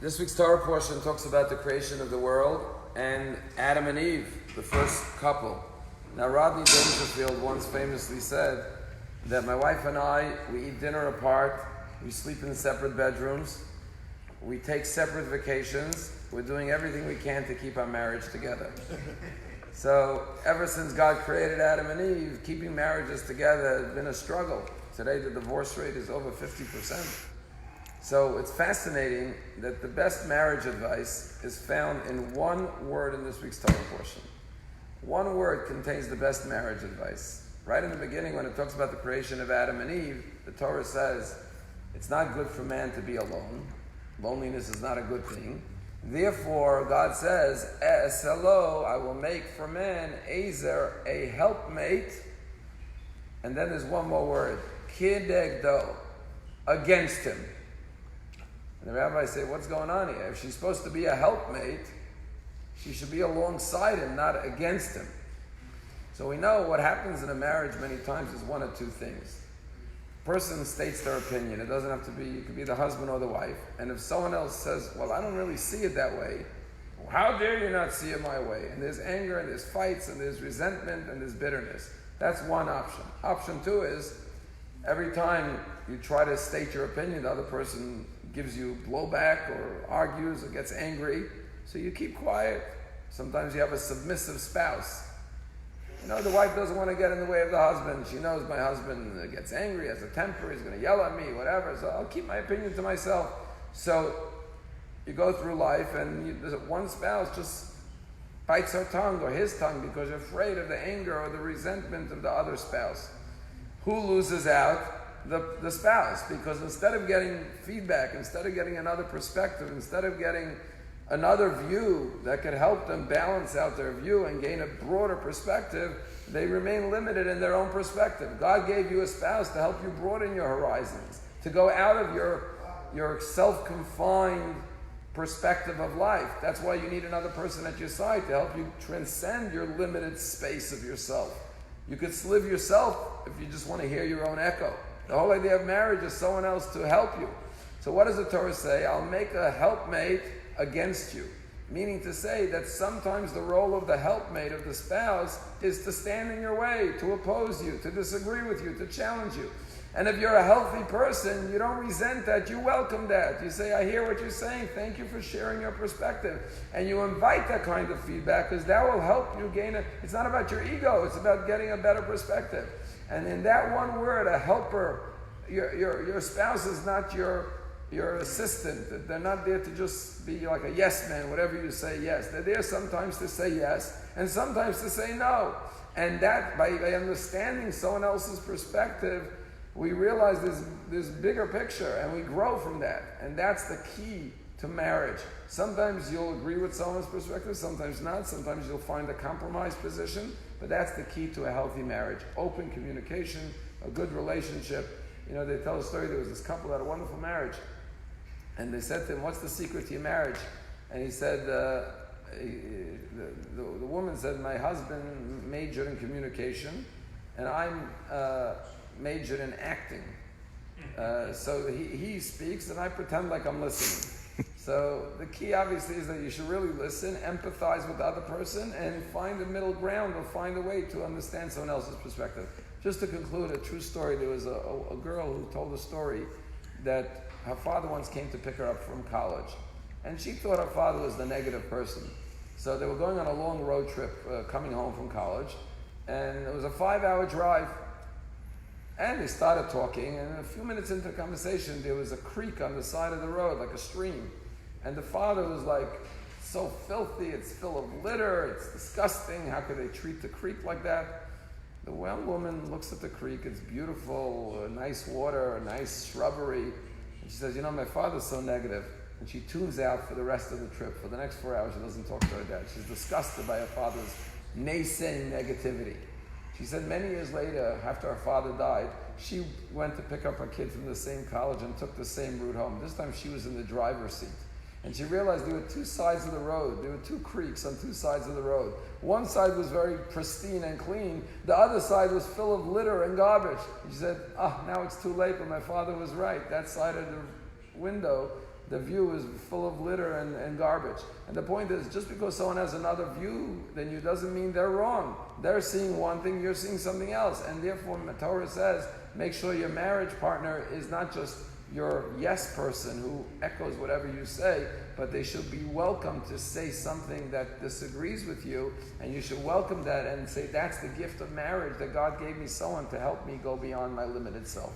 This week's Torah portion talks about the creation of the world and Adam and Eve, the first couple. Now, Rodney Dangerfield once famously said that my wife and I, we eat dinner apart, we sleep in separate bedrooms, we take separate vacations, we're doing everything we can to keep our marriage together. So, ever since God created Adam and Eve, keeping marriages together has been a struggle. Today, the divorce rate is over 50%. So it's fascinating that the best marriage advice is found in one word in this week's Torah portion. One word contains the best marriage advice. Right in the beginning, when it talks about the creation of Adam and Eve, the Torah says, it's not good for man to be alone. Loneliness is not a good thing. Therefore, God says, Eselo, I will make for man, Ezer, a helpmate. And then there's one more word, Kidegdo, against him. And the rabbi said, what's going on here? If she's supposed to be a helpmate, she should be alongside him, not against him. So we know what happens in a marriage many times is one of two things. A person states their opinion. It doesn't have to be, it could be the husband or the wife. And if someone else says, well, I don't really see it that way, well, how dare you not see it my way? And there's anger, and there's fights, and there's resentment, and there's bitterness. That's one option. Option two is, every time you try to state your opinion, the other person gives you blowback or argues or gets angry, so you keep quiet. Sometimes you have a submissive spouse. You know, the wife doesn't want to get in the way of the husband. She knows my husband gets angry, has a temper, he's going to yell at me, whatever, so I'll keep my opinion to myself. So you go through life and one spouse just bites her tongue or his tongue because you're afraid of the anger or the resentment of the other spouse. Who loses out? The spouse, because instead of getting feedback, instead of getting another perspective, instead of getting another view that could help them balance out their view and gain a broader perspective, they remain limited in their own perspective. God gave you a spouse to help you broaden your horizons, to go out of your self-confined perspective of life. That's why you need another person at your side to help you transcend your limited space of yourself. You could live yourself if you just want to hear your own echo. The whole idea of marriage is someone else to help you. So what does the Torah say? I'll make a helpmate against you. Meaning to say that sometimes the role of the helpmate, of the spouse, is to stand in your way, to oppose you, to disagree with you, to challenge you. And if you're a healthy person, you don't resent that, you welcome that. You say, I hear what you're saying, thank you for sharing your perspective. And you invite that kind of feedback because that will help you gain it's not about your ego, it's about getting a better perspective. And in that one word, a helper, your spouse is not your assistant. They're not there to just be like a yes man, whatever you say yes. They're there sometimes to say yes and sometimes to say no. And that, by understanding someone else's perspective, we realize there's bigger picture and we grow from that. And that's the key to marriage. Sometimes you'll agree with someone's perspective, sometimes not. Sometimes you'll find a compromise position. But that's the key to a healthy marriage. Open communication, a good relationship. You know, they tell a story, there was this couple that had a wonderful marriage. And they said to him, what's the secret to your marriage? And he said, the woman said, my husband majored in communication, and I'm majored in acting. So he speaks, and I pretend like I'm listening. So the key, obviously, is that you should really listen, empathize with the other person, and find a middle ground or find a way to understand someone else's perspective. Just to conclude, a true story, there was a girl who told a story that her father once came to pick her up from college. And she thought her father was the negative person. So they were going on a long road trip coming home from college, and it was a 5-hour drive. And they started talking, and a few minutes into the conversation, there was a creek on the side of the road, like a stream. And the father was like, it's so filthy, it's full of litter, it's disgusting, how could they treat the creek like that? The young woman looks at the creek, it's beautiful, nice water, nice shrubbery. And she says, you know, my father's so negative. And she tunes out for the rest of the trip. For the next 4 hours, she doesn't talk to her dad. She's disgusted by her father's naysaying negativity. She said many years later, after her father died, she went to pick up her kid from the same college and took the same route home. This time she was in the driver's seat. And she realized there were two sides of the road. There were two creeks on two sides of the road. One side was very pristine and clean. The other side was full of litter and garbage. And she said, now it's too late, but my father was right. That side of the window the view is full of litter and garbage. And the point is, just because someone has another view, then you doesn't mean they're wrong. They're seeing one thing, you're seeing something else. And therefore, the Torah says, make sure your marriage partner is not just your yes person who echoes whatever you say, but they should be welcome to say something that disagrees with you, and you should welcome that and say, that's the gift of marriage, that God gave me someone to help me go beyond my limited self.